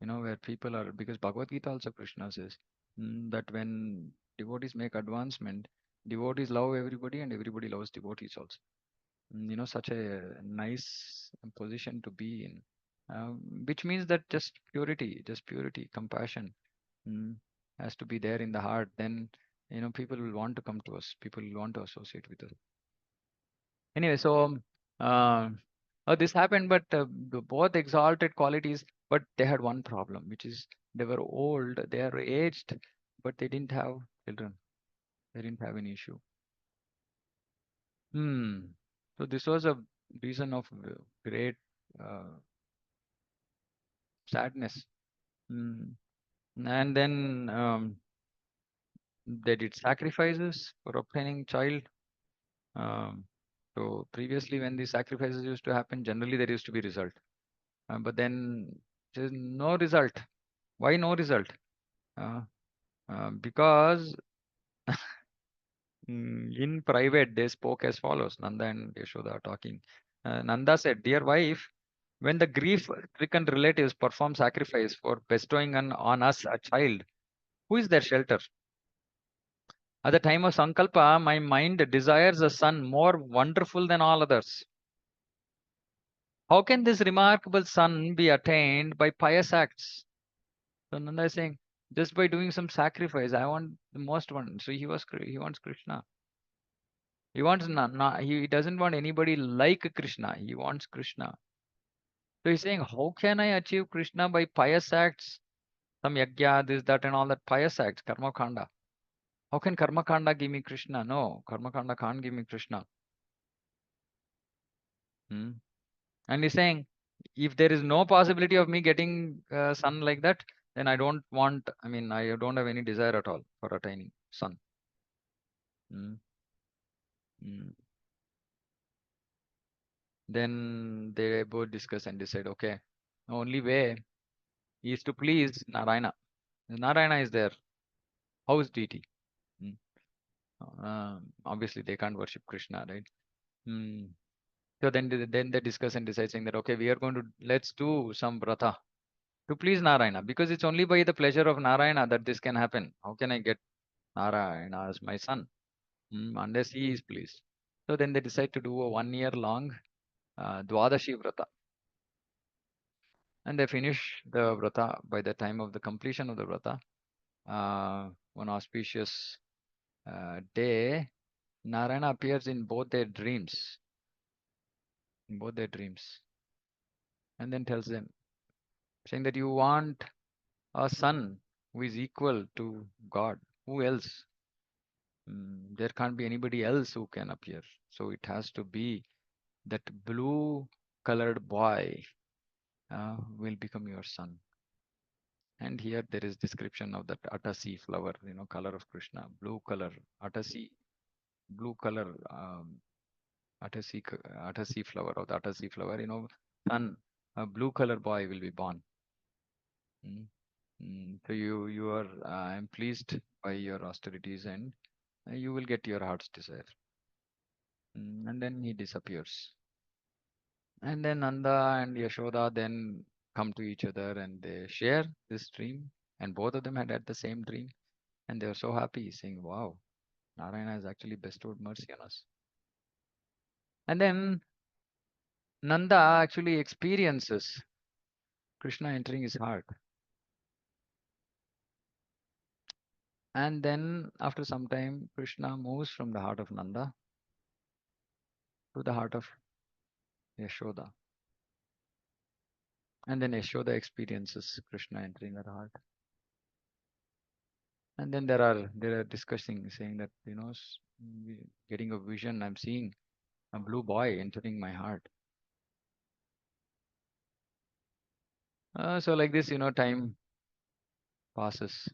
where people are, because Bhagavad Gita also Krishna says that when devotees make advancement, devotees love everybody and everybody loves devotees also. Such a nice position to be in, which means that just purity, compassion mm, has to be there in the heart. Then, people will want to come to us, people will want to associate with us. Anyway, so this happened, but both exalted qualities, but they had one problem, which is they were old, they are aged, but they didn't have children. They didn't have any issue. So this was a reason of great sadness. And then they did sacrifices for obtaining child. Um, so previously, when these sacrifices used to happen, generally there used to be result. But then there's no result. Why no result? Uh, because in private they spoke as follows. Nanda and Yashoda are talking. Nanda said, "Dear wife, when the grief-stricken relatives perform sacrifice for bestowing on us a child, who is their shelter? At the time of Sankalpa, my mind desires a son more wonderful than all others. How can this remarkable son be attained by pious acts?" So Nanda is saying, just by doing some sacrifice, I want the most one. So he wants Krishna. He wants he doesn't want anybody like Krishna. He wants Krishna. So he's saying, how can I achieve Krishna by pious acts? Some yajna, this, that, and all that pious acts, karma kanda. How can karma kanda give me Krishna? No, karma kanda can't give me Krishna. Hmm. And he's saying, if there is no possibility of me getting a son like that, then I don't want, I don't have any desire at all for attaining son. Hmm. Hmm. Then they both discuss and decide, okay, the only way is to please Narayana. Narayana is their house deity. Mm. Obviously, they can't worship Krishna, right? Mm. So then they discuss and decide, saying that, okay, we are going to, let's do some vrata to please Narayana, because it's only by the pleasure of Narayana that this can happen. How can I get Narayana as my son? Unless he is pleased. So then they decide to do a 1 year long Dwadashi vrata. And they finish the vrata. By the time of the completion of the vrata, one auspicious day, Narayana appears in both their dreams, and then tells them, saying that you want a son who is equal to God. Who else? There can't be anybody else who can appear. So it has to be that blue colored boy will become your son. And here there is description of that Atasi flower, color of Krishna, blue color, Atasi, blue color, Atasi flower, or the Atasi flower, son, a blue color boy will be born. Mm. So you are, I'm pleased by your austerities, and you will get your heart's desire. And then he disappears. And then Nanda and Yashoda then come to each other and they share this dream. And both of them had the same dream. And they were so happy, saying, wow, Narayana has actually bestowed mercy on us. And then Nanda actually experiences Krishna entering his heart. And then after some time, Krishna moves from the heart of Nanda to the heart of Yashoda. And then Yashoda experiences Krishna entering her heart. And then they are discussing, saying that, getting a vision, I'm seeing a blue boy entering my heart. So like this, time passes.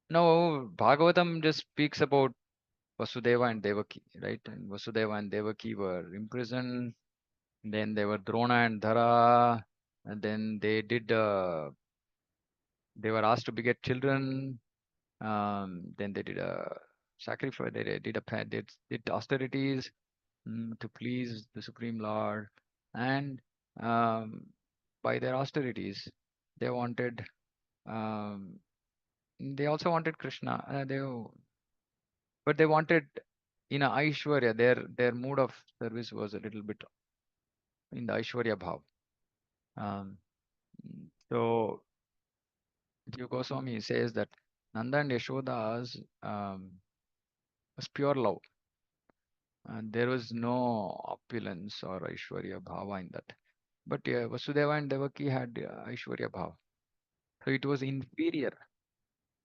Now, Bhagavatam just speaks about Vasudeva and Devaki, right? And Vasudeva and Devaki were imprisoned. Then they were Drona and Dhara. And then they were asked to beget children. Then they did a sacrifice. They did austerities to please the Supreme Lord. And um, by their austerities, they wanted. Um, they also wanted Krishna. But they wanted in a Aishwarya. Their mood of service was a little bit in the Aishwarya bhav. Um, so Jiva Goswami says that Nanda and Yashoda's was pure love, and there was no opulence or Aishwarya bhava in that. But Vasudeva and Devaki had Aishwarya bhava, so it was inferior.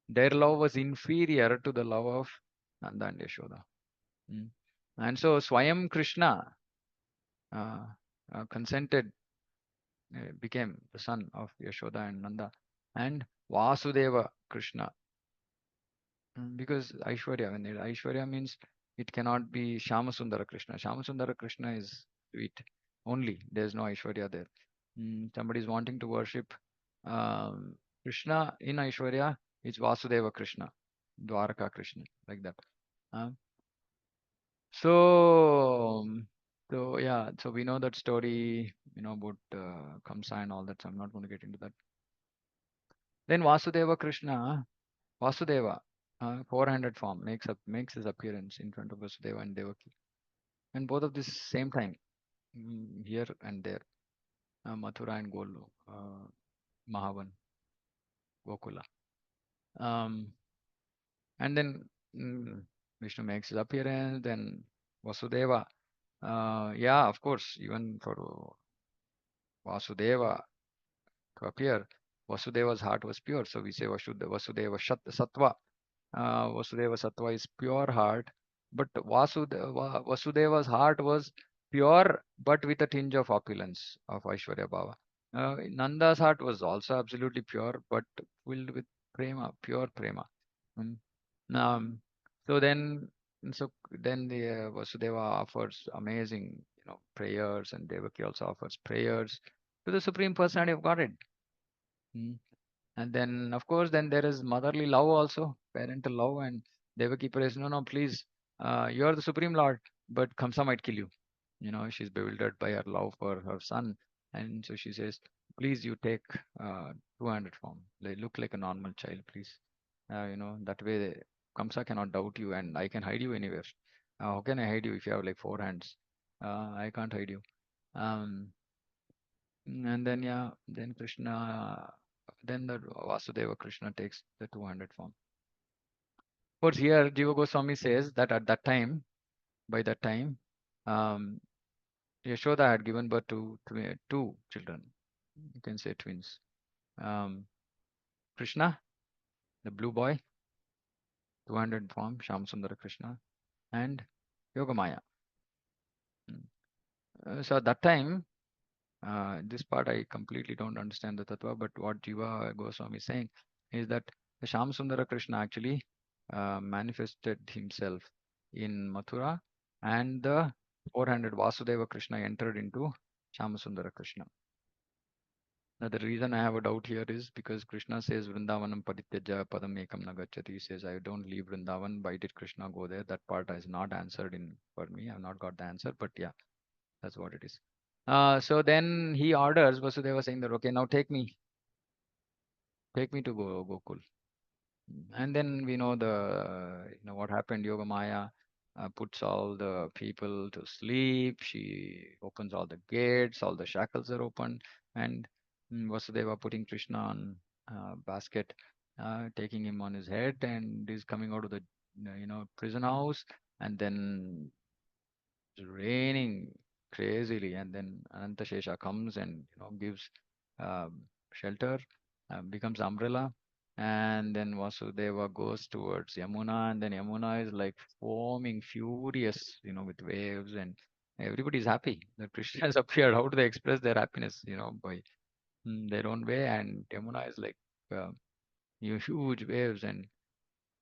Their love was inferior to the love of Nanda and Yashoda. Mm. And so Swayam Krishna uh, consented, became the son of Yashoda and Nanda, and Vasudeva Krishna. Because Aishwarya, when Aishwarya means it cannot be Shamasundara Krishna. Shamasundara Krishna is sweet only. There's no Aishwarya there. Somebody is wanting to worship Krishna in Aishwarya, it's Vasudeva Krishna, Dwaraka Krishna, like that. Um, so, so yeah, so we know that story, about Kamsa and all that. So I'm not going to get into that. Then Vasudeva Krishna, Vasudeva, 400 form makes his appearance in front of Vasudeva and Devaki, and both of this same time, here and there, Mathura and Golu, Mahavan, Gokula, and then Vishnu makes his appearance. Then Vasudeva, yeah, of course, even for Vasudeva to appear, Vasudeva's heart was pure, so we say Vasudeva Sattva. Vasudeva Sattva is pure heart, but Vasudeva's heart was pure, but with a tinge of opulence of Aishwarya Bhava. Nanda's heart was also absolutely pure, but filled with prema, pure prema. Mm. Um, so then, the Vasudeva offers amazing, prayers, and Devaki also offers prayers to the Supreme Personality of Godhead. Mm. And then, of course, then there is motherly love also, parental love, and Devaki prays, no, no, please, you are the Supreme Lord, but Kamsa might kill you. She's bewildered by her love for her son. And so she says, please, you take 200 form. Look like a normal child, please. That way Kamsa cannot doubt you, and I can hide you anywhere. How can I hide you if you have like 4 hands? I can't hide you. And then, yeah, then then the Vasudeva Krishna takes the 200 form. Of course, here Jiva Goswami says that at that time, by that time, um, Yashoda had given birth to two children. You can say twins. Krishna, the blue boy, 200 form, Shamsundara Krishna, and Yogamaya. So at that time, this part I completely don't understand the tattva, but what Jiva Goswami is saying is that the Shamsundara Krishna actually manifested himself in Mathura, and the 400 Vasudeva Krishna entered into Shamsundara Krishna. Now, the reason I have a doubt here is because Krishna says Vrindavanam Parityaja Padam Ekam Nagachati. He says, I don't leave Vrindavan. Why did Krishna go there? That part is not answered for me. I've not got the answer, but yeah, that's what it is. So then he orders Vasudeva, saying that, okay, now take me to Gokul. And then we know what happened. Yogamaya puts all the people to sleep. She opens all the gates, all the shackles are open, and Vasudeva putting Krishna on basket, taking him on his head, and is coming out of the prison house, and then it's raining crazily, and then Anantashesha comes and gives shelter, becomes umbrella, and then Vasudeva goes towards Yamuna, and then Yamuna is like foaming, furious, with waves, and everybody's happy that Krishna has appeared. How do they express their happiness? By their own way, and Yamuna is like uh, huge waves, and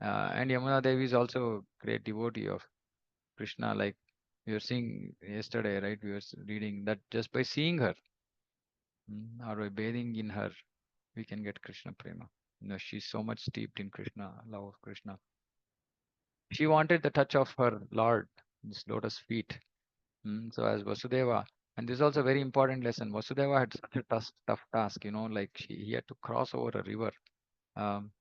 Yamuna Devi is also great devotee of Krishna. Like we were seeing yesterday, right? We were reading that just by seeing her or by bathing in her, we can get Krishna prema. She's so much steeped in Krishna, love of Krishna. She wanted the touch of her Lord, his lotus feet. So as Vasudeva, and this is also a very important lesson. Vasudeva had such a tough task, like he had to cross over a river. Um,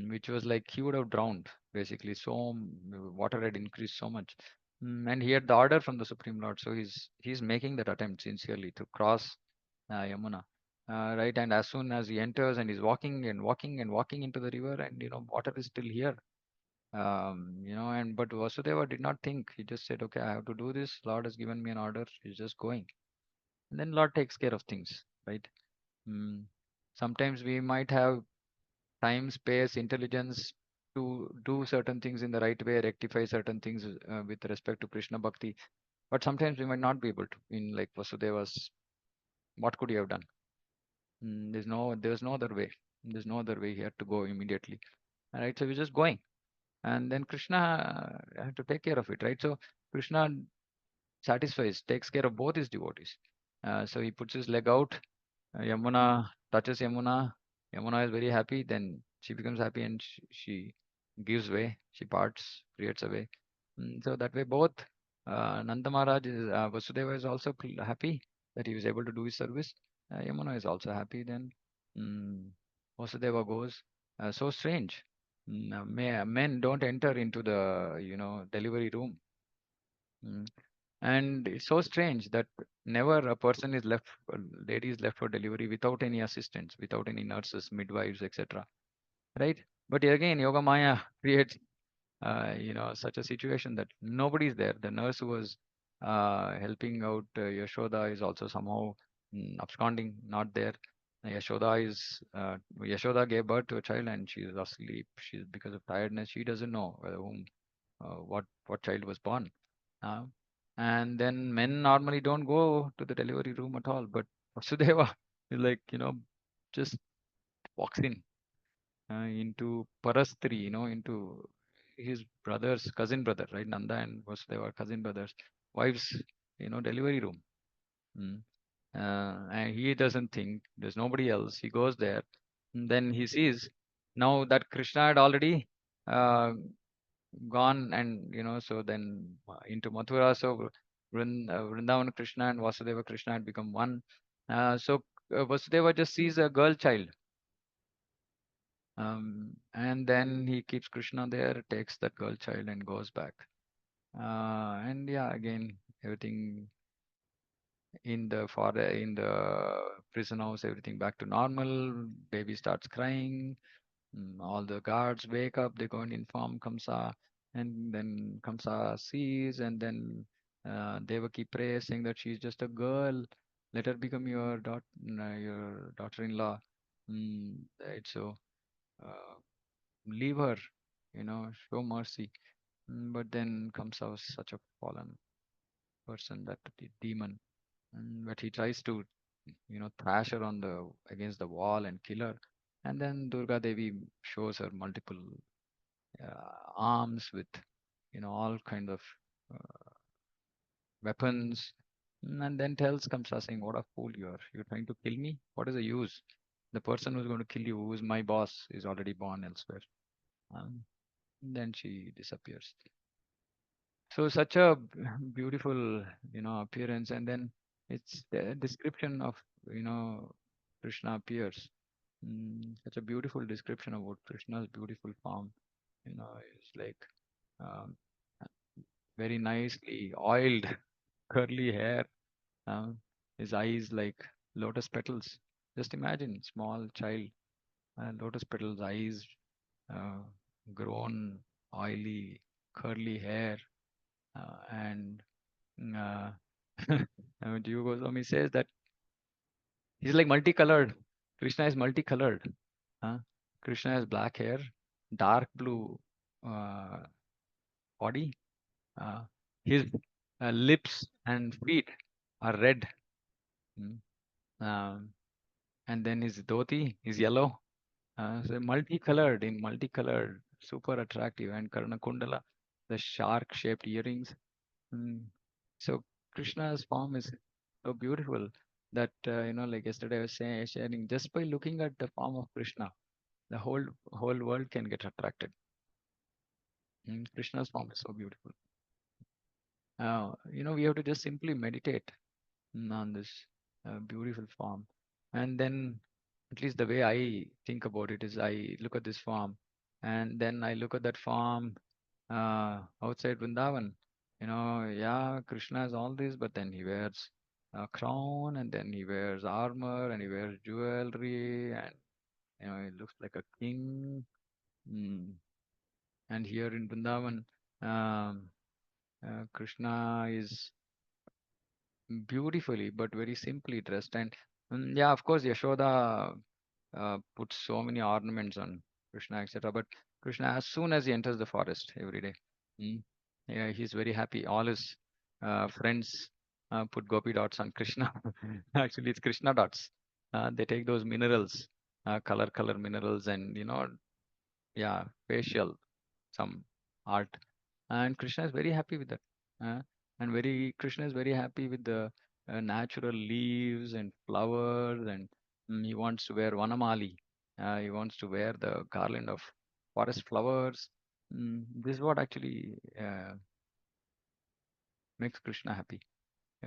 which was like he would have drowned basically. So water had increased so much, and he had the order from the Supreme Lord, so he's making that attempt sincerely to cross Yamuna, right? And as soon as he enters and he's walking and walking and walking into the river, and water is still here, and but Vasudeva did not think. He just said, "Okay, I have to do this. Lord has given me an order. He's just going." And then Lord takes care of things, right? Mm. Sometimes we might have time, space, intelligence to do certain things in the right way, rectify certain things with respect to Krishna Bhakti. But sometimes we might not be able to. In like Vasudeva's, what could he have done? There's no other way. There's no other way. He had to go immediately. Right. So we're just going. And then Krishna had to take care of it. Right. So Krishna satisfies, takes care of both his devotees. So he puts his leg out. Yamuna touches Yamuna. Yamuna is very happy. Then she becomes happy and she gives way. She parts, creates a way. So that way, both Nanda Maharaj Vasudeva is also happy that he was able to do his service. Yamuna is also happy. Then mm, Vasudeva goes. So strange. Men don't enter into the delivery room. Mm. And it's so strange that never a person is left, a lady is left for delivery without any assistance, without any nurses, midwives, etc. Right? But again, Yoga Maya creates, such a situation that nobody is there. The nurse who was helping out Yashoda is also somehow absconding, not there. Yashoda gave birth to a child and she is asleep. She's because of tiredness. She doesn't know what child was born. Uh, and then men normally don't go to the delivery room at all, but Vasudeva is like, just walks in into Parastri, into his brother's cousin brother, right? Nanda and Vasudeva are cousin brothers, wife's, delivery room. Mm. And he doesn't think there's nobody else. He goes there, and then he sees now that Krishna had already uh, gone, and so then into Mathura. So Vrindavan Krishna and Vasudeva Krishna had become one. So Vasudeva just sees a girl child, and then he keeps Krishna there, takes that girl child and goes back. And yeah, again, everything in the prison house, everything back to normal. Baby starts crying. All the guards wake up, they go and inform Kamsa, and then Kamsa sees, and then Devaki prays, saying that she's just a girl. Let her become your daughter-in-law. Right, so uh, leave her, show mercy. But then Kamsa was such a fallen person, that demon, but he tries to, thrash her against the wall and kill her. And then Durga Devi shows her multiple arms with all kind of uh, weapons, and then tells Kamsa, saying, "What a fool you are! You're trying to kill me. What is the use? The person who's going to kill you, who is my boss, is already born elsewhere." Um, then she disappears. So such a beautiful, appearance, and then it's the description of, Krishna appears. Such a beautiful description about Krishna's beautiful form. It's like um, very nicely oiled, curly hair. Um, his eyes like lotus petals. Just imagine, small child, lotus petals, eyes, uh, grown, oily, curly hair, and uh, Jiva Goswami says that he's like multicolored. Krishna is multicolored. Huh? Krishna has black hair, dark blue uh, body. His lips and feet are red. Mm. Um, and then his dhoti is yellow. So multicolored, super attractive. And Karna Kundala, the shark-shaped earrings. Mm. So Krishna's form is so beautiful that like yesterday I was sharing, just by looking at the form of Krishna, the whole world can get attracted. Krishna's form is so beautiful. We have to just simply meditate on this beautiful form, and then at least the way I think about it is I look at this form, and then I look at that form outside Vrindavan. Yeah, Krishna has all this, but then he wears a crown, and then he wears armor, and he wears jewelry, and he looks like a king. Mm. And here in Vrindavan, um, Krishna is beautifully but very simply dressed. And yeah, of course, Yashoda puts so many ornaments on Krishna, etc. But Krishna, as soon as he enters the forest every day, mm, yeah, he's very happy. All his friends put gopi dots on Krishna. Actually, it's Krishna dots. They take those minerals, color minerals, and yeah, facial, some art, and Krishna is very happy with that. And very Krishna is very happy with the natural leaves and flowers, and he wants to wear vanamali. He wants to wear the garland of forest flowers. This is what actually makes Krishna happy.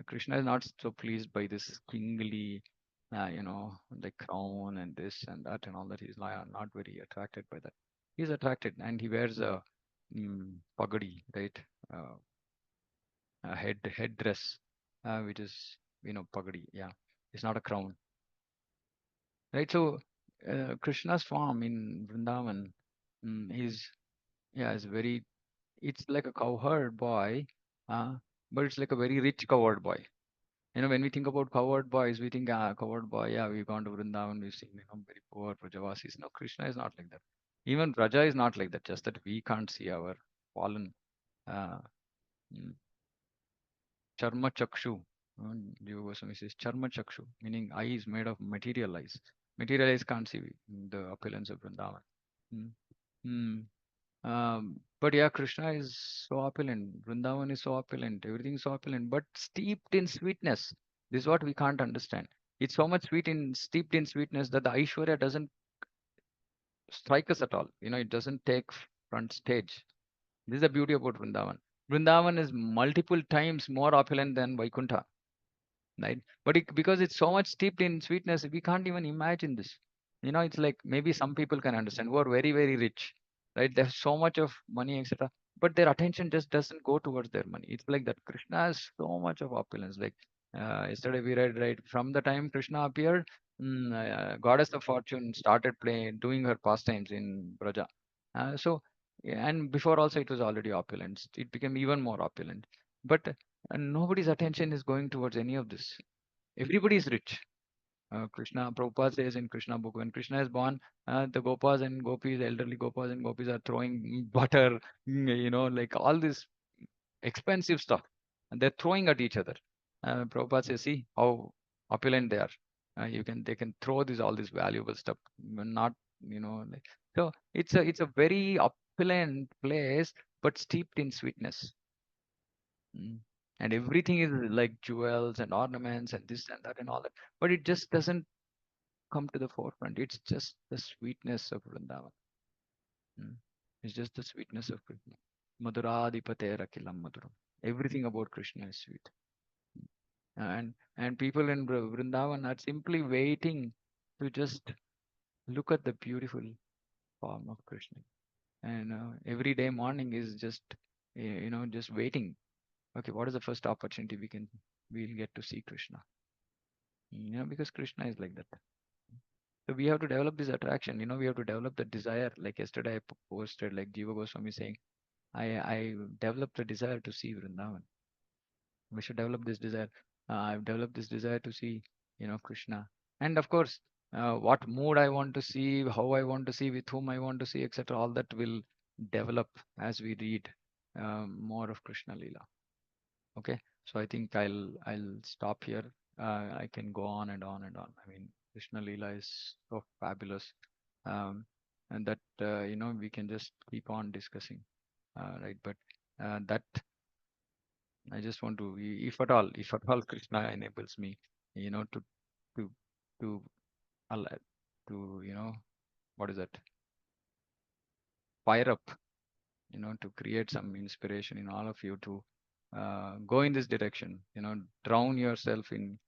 Krishna is not so pleased by this kingly, the crown and this and that and all that. He's not very attracted by that. He's attracted, and he wears a pagadi, right? Uh, a headdress, which is pagadi. Yeah, it's not a crown, right? So Krishna's form in Vrindavan is yeah is very. It's like a cowherd boy, uh, but it's like a very rich cowherd boy. When we think about cowherd boys, we think, cowherd boy, yeah, we've gone to Vrindavan, we've seen, very poor Brajavasis. No, Krishna is not like that. Even Braja is not like that, just that we can't see our fallen uh, mm, charma chakshu. Jiva Goswami says charma chakshu, meaning eye is made of material eyes. Material eyes can't see the opulence of Vrindavan. Mm. Mm. But yeah, Krishna is so opulent. Vrindavan is so opulent. Everything is so opulent, but steeped in sweetness. This is what we can't understand. It's so much steeped in sweetness that the Aishwarya doesn't strike us at all. It doesn't take front stage. This is the beauty about Vrindavan. Vrindavan is multiple times more opulent than Vaikuntha, right? But because it's so much steeped in sweetness, we can't even imagine this. It's like maybe some people can understand who are very, very rich, right? They have so much of money, etc. But their attention just doesn't go towards their money. It's like that. Krishna has so much of opulence. Like yesterday we read, right? From the time Krishna appeared, goddess of fortune started doing her pastimes in Braja. And before also it was already opulent. It became even more opulent. But nobody's attention is going towards any of this. Everybody is rich. Krishna, Prabhupada says in Krishna book, when Krishna is born, the Gopas and Gopis, elderly Gopas and Gopis are throwing butter, like all this expensive stuff. And they're throwing at each other. Prabhupada says, see how opulent they are. They can throw all this valuable stuff, not, so it's a very opulent place, but steeped in sweetness. Mm. And everything is like jewels and ornaments and this and that and all that. But it just doesn't come to the forefront. It's just the sweetness of Vrindavan. Mm. It's just the sweetness of Krishna. Madhuradipate Rakilam Madhuram. Everything about Krishna is sweet. And people in Vrindavan are simply waiting to just look at the beautiful form of Krishna. And every day morning is just, just waiting. Okay, what is the first opportunity we'll get to see Krishna? Because Krishna is like that. So we have to develop this attraction. We have to develop the desire. Like yesterday, I posted, like Jiva Goswami saying, I developed a desire to see Vrindavan. We should develop this desire. I've developed this desire to see, Krishna. And of course, what mood I want to see, how I want to see, with whom I want to see, etc. All that will develop as we read more of Krishna Lila. Okay, so I think I'll stop here. I can go on and on and on. I mean, Krishna Lila is so fabulous, and that we can just keep on discussing, right? But that I just want to, if at all, Krishna enables me, to to to to what is that? Fire up, to create some inspiration in all of you to go in this direction, drown yourself in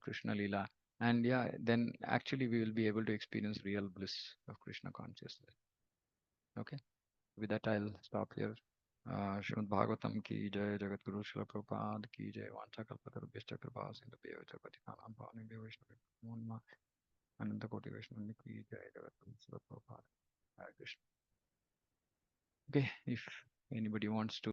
Krishna Lila. And yeah, then actually we will be able to experience real bliss of Krishna consciousness. Okay, with that I'll stop here. Srimad Bhagavatam ki jai, Jagat Guru Srila Prabhupada ki jai, Vancha Kalpatarubhyascha Kripa Sindhubhyo च पतितानां पावनेभ्यो वैष्णवेभ्यो नमो नमः, अनंत कोटि वैष्णव की जय, Jagat Guru Srila Prabhupada. Hare Krishna. Okay, if anybody wants to